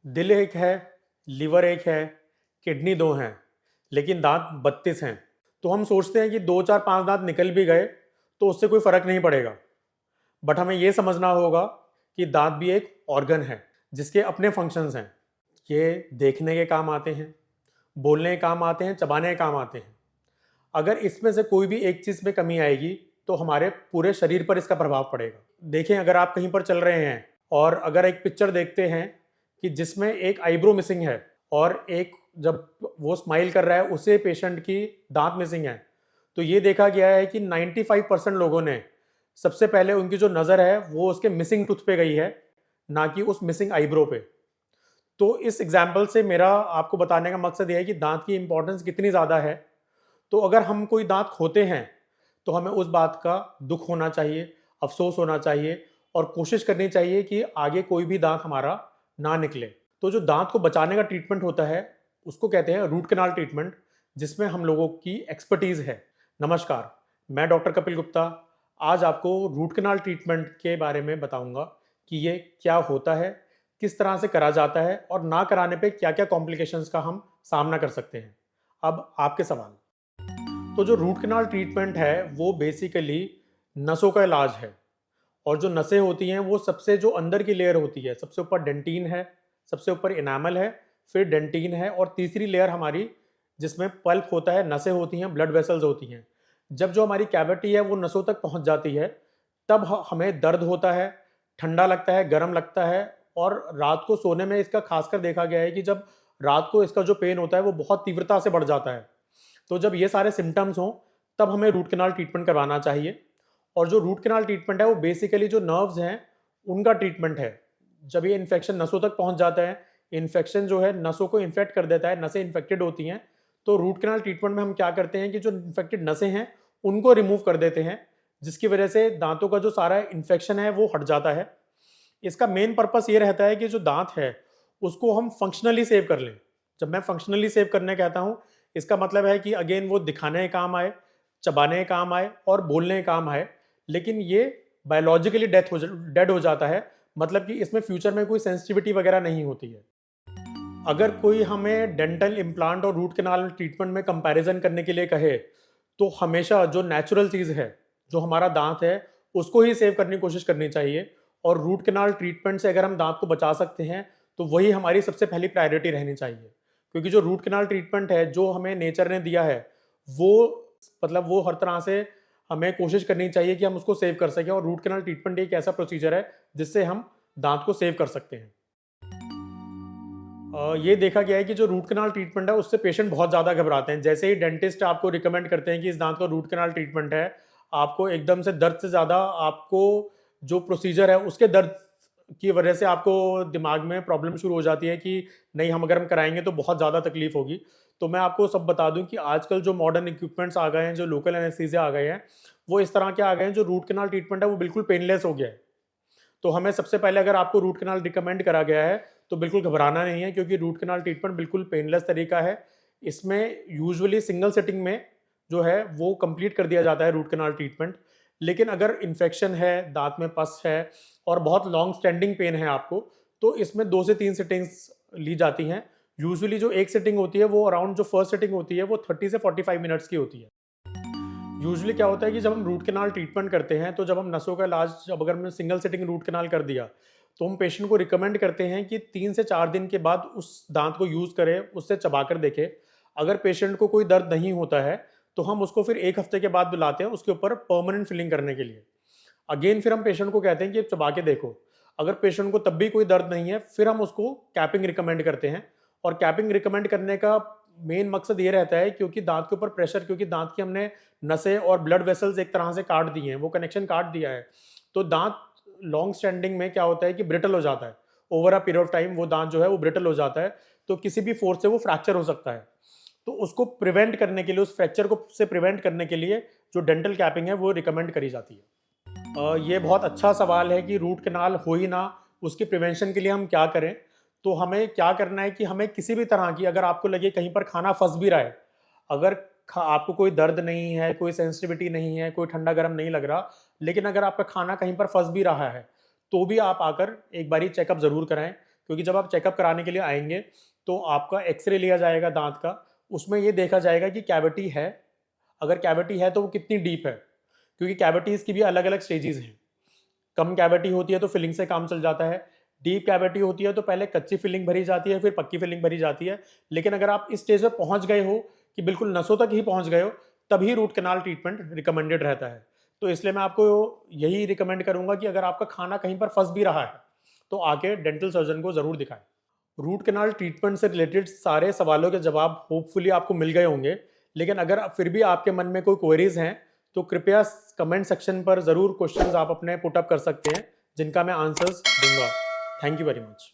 दिल एक है, लिवर एक है, किडनी दो हैं, लेकिन दांत 32 हैं। तो हम सोचते हैं कि दो चार पांच दांत निकल भी गए तो उससे कोई फर्क नहीं पड़ेगा। बट हमें यह समझना होगा कि दांत भी एक ऑर्गन है जिसके अपने फंक्शंस हैं। ये देखने के काम आते हैं, बोलने के काम आते हैं, चबाने के काम आते हैं। अगर इसमें से कोई भी एक चीज में कमी आएगी तो हमारे पूरे शरीर पर इसका प्रभाव पड़ेगा। देखें, अगर आप कहीं पर चल रहे हैं और अगर एक पिक्चर देखते हैं कि जिसमें एक आईब्रो मिसिंग है और एक जब वो स्माइल कर रहा है उसे पेशेंट की दांत मिसिंग है, तो ये देखा गया है कि 95% लोगों ने सबसे पहले उनकी जो नज़र है वो उसके मिसिंग टूथ पे गई है, ना कि उस मिसिंग आईब्रो पे। तो इस एग्जाम्पल से मेरा आपको बताने का मकसद यह है कि दांत की इंपॉर्टेंस कितनी ज़्यादा है। तो अगर हम कोई दांत खोते हैं तो हमें उस बात का दुख होना चाहिए, अफसोस होना चाहिए और कोशिश करनी चाहिए कि आगे कोई भी दांत हमारा ना निकले। तो जो दांत को बचाने का ट्रीटमेंट होता है उसको कहते हैं रूट कैनाल ट्रीटमेंट, जिसमें हम लोगों की एक्सपर्टीज है। नमस्कार, मैं डॉक्टर कपिल गुप्ता आज आपको रूट कैनाल ट्रीटमेंट के बारे में बताऊंगा कि ये क्या होता है, किस तरह से करा जाता है और ना कराने पे क्या क्या कॉम्प्लिकेशंस का हम सामना कर सकते हैं। अब आपके सवाल। तो जो रूट कैनाल ट्रीटमेंट है वो बेसिकली नसों का इलाज है। और जो नसें होती हैं वो सबसे जो अंदर की लेयर होती है, सबसे ऊपर डेंटीन है, सबसे ऊपर इनामल है, फिर डेंटीन है और तीसरी लेयर हमारी जिसमें पल्प होता है, नसें होती हैं, ब्लड वेसल्स होती हैं। जब जो हमारी कैविटी है वो नसों तक पहुंच जाती है तब हमें दर्द होता है, ठंडा लगता है, गर्म लगता है। और रात को सोने में इसका खासकर देखा गया है कि जब रात को इसका जो पेन होता है वो बहुत तीव्रता से बढ़ जाता है। तो जब ये सारे सिम्टम्स हों तब हमें रूट कैनाल ट्रीटमेंट करवाना चाहिए। और जो रूट कैनाल ट्रीटमेंट है वो बेसिकली जो नर्व्स हैं उनका ट्रीटमेंट है। जब ये इन्फेक्शन नसों तक पहुंच जाता है, इन्फेक्शन जो है नसों को इन्फेक्ट कर देता है, नसें इन्फेक्टेड होती हैं, तो रूट कैनाल ट्रीटमेंट में हम क्या करते हैं कि जो इन्फेक्टेड नसें हैं उनको रिमूव कर देते हैं, जिसकी वजह से दांतों का जो सारा इन्फेक्शन है वो हट जाता है। इसका मेन पर्पस ये रहता है कि जो दांत है उसको हम फंक्शनली सेव कर लें। जब मैं फंक्शनली सेव करने कहता हूँ, इसका मतलब है कि अगेन वो दिखाने के काम आए, चबाने के काम आए और बोलने के काम आए, लेकिन ये बायोलॉजिकली डेड हो जाता है। मतलब कि इसमें फ्यूचर में कोई सेंसिटिविटी वगैरह नहीं होती है। अगर कोई हमें डेंटल इम्प्लांट और रूट कैनाल ट्रीटमेंट में कंपैरिजन करने के लिए कहे तो हमेशा जो नेचुरल चीज़ है, जो हमारा दांत है, उसको ही सेव करने की कोशिश करनी चाहिए। और रूट कैनाल ट्रीटमेंट से अगर हम दांत को बचा सकते हैं तो वही हमारी सबसे पहली प्रायोरिटी रहनी चाहिए। क्योंकि जो रूट कैनाल ट्रीटमेंट है जो हमें नेचर ने दिया है वो मतलब वो हर तरह से हमें कोशिश करनी चाहिए कि हम उसको सेव कर सकें। और रूट कैनाल ट्रीटमेंट एक ऐसा प्रोसीजर है जिससे हम दांत को सेव कर सकते हैं। ये देखा गया है कि जो रूट कैनाल ट्रीटमेंट है उससे पेशेंट बहुत ज़्यादा घबराते हैं। जैसे ही डेंटिस्ट आपको रिकमेंड करते हैं कि इस दांत का रूट कैनाल ट्रीटमेंट है, आपको एकदम से दर्द से ज़्यादा आपको जो प्रोसीजर है उसके दर्द की वजह से आपको दिमाग में प्रॉब्लम शुरू हो जाती है कि नहीं, हम अगर हम कराएंगे तो बहुत ज़्यादा तकलीफ होगी। तो मैं आपको सब बता दूं कि आजकल जो मॉडर्न इक्विपमेंट्स आ गए हैं, जो लोकल एनेस्थीसिया आ गए हैं, वो इस तरह के आ गए हैं। जो रूट कैनाल ट्रीटमेंट है वो बिल्कुल पेनलेस हो गया है। तो हमें सबसे पहले अगर आपको रूट कैनाल रिकमेंड करा गया है तो बिल्कुल घबराना नहीं है, क्योंकि रूट कैनाल ट्रीटमेंट बिल्कुल पेनलेस तरीका है। इसमें यूजुअली सिंगल सेटिंग में जो है वो कंप्लीट कर दिया जाता है रूट कैनाल ट्रीटमेंट। लेकिन अगर इन्फेक्शन है, दांत में पस है और बहुत लॉन्ग स्टैंडिंग पेन है आपको, तो इसमें 2 से 3 सेटिंग्स ली जाती हैं। यूजुअली जो एक सेटिंग होती है वो अराउंड, जो फर्स्ट सेटिंग होती है वो 30 से 45 मिनट्स की होती है। यूजुअली क्या होता है कि जब हम रूट कैनाल ट्रीटमेंट करते हैं तो जब हम नसों का इलाज, जब अगर हमने सिंगल सिटिंग रूट कैनाल कर दिया तो हम पेशेंट को रिकमेंड करते हैं कि 3 से 4 दिन के बाद उस दांत को यूज़ करें, उससे चबाकर देखें। अगर पेशेंट को कोई दर्द नहीं होता है तो हम उसको फिर 1 हफ्ते के बाद बुलाते हैं उसके ऊपर परमानेंट फिलिंग करने के लिए। अगेन फिर हम पेशेंट को कहते हैं कि चबा के देखो। अगर पेशेंट को तब भी कोई दर्द नहीं है फिर हम उसको कैपिंग रिकमेंड करते हैं। और कैपिंग रिकमेंड करने का मेन मकसद ये रहता है क्योंकि दांत के ऊपर प्रेशर, क्योंकि दांत की हमने नसें और ब्लड वेसल्स एक तरह से काट दिए हैं, वो कनेक्शन काट दिया है। तो दांत लॉन्ग स्टैंडिंग में क्या होता है कि ब्रिटल हो जाता है। Over a period of time वो दांत जो है वो ब्रिटल हो जाता है। तो किसी भी फोर्स से वो फ्रैक्चर हो सकता है। तो उसको प्रिवेंट करने के लिए, उस फ्रैक्चर को से प्रिवेंट करने के लिए जो डेंटल कैपिंग है वो रिकमेंड करी जाती है। ये बहुत अच्छा सवाल है कि रूट कैनाल हो ही ना, उसकी प्रिवेंशन के लिए हम क्या करें। तो हमें क्या करना है कि हमें किसी भी तरह की, अगर आपको लगे कहीं पर खाना फंस भी रहा है, अगर आपको कोई दर्द नहीं है, कोई सेंसिटिविटी नहीं है, कोई ठंडा गर्म नहीं लग रहा, लेकिन अगर आपका खाना कहीं पर फंस भी रहा है तो भी आप आकर एक बारी चेकअप ज़रूर कराएं। क्योंकि जब आप चेकअप कराने के लिए आएंगे तो आपका एक्सरे लिया जाएगा दांत का, उसमें ये देखा जाएगा कि कैविटी है, अगर कैविटी है तो वो कितनी डीप है, क्योंकि कैविटीज़ की भी अलग अलग स्टेजेस हैं। कम कैविटी होती है तो फिलिंग से काम चल जाता है, डीप कैविटी होती है तो पहले कच्ची फिलिंग भरी जाती है, फिर पक्की फिलिंग भरी जाती है। लेकिन अगर आप इस स्टेज पे पहुंच गए हो कि बिल्कुल नसों तक ही पहुंच गए हो, तभी रूट कैनाल ट्रीटमेंट रिकमेंडेड रहता है। तो इसलिए मैं आपको यही रिकमेंड करूंगा कि अगर आपका खाना कहीं पर फंस भी रहा है तो आके डेंटल सर्जन को जरूर दिखाएं। रूट कैनाल ट्रीटमेंट से रिलेटेड सारे सवालों के जवाब होपफुली आपको मिल गए होंगे, लेकिन अगर फिर भी आपके मन में कोई क्वेरीज हैं तो कृपया कमेंट सेक्शन पर ज़रूर क्वेश्चंस आप अपने पुटअप कर सकते हैं, जिनका मैं आंसर्स दूंगा। Thank you very much.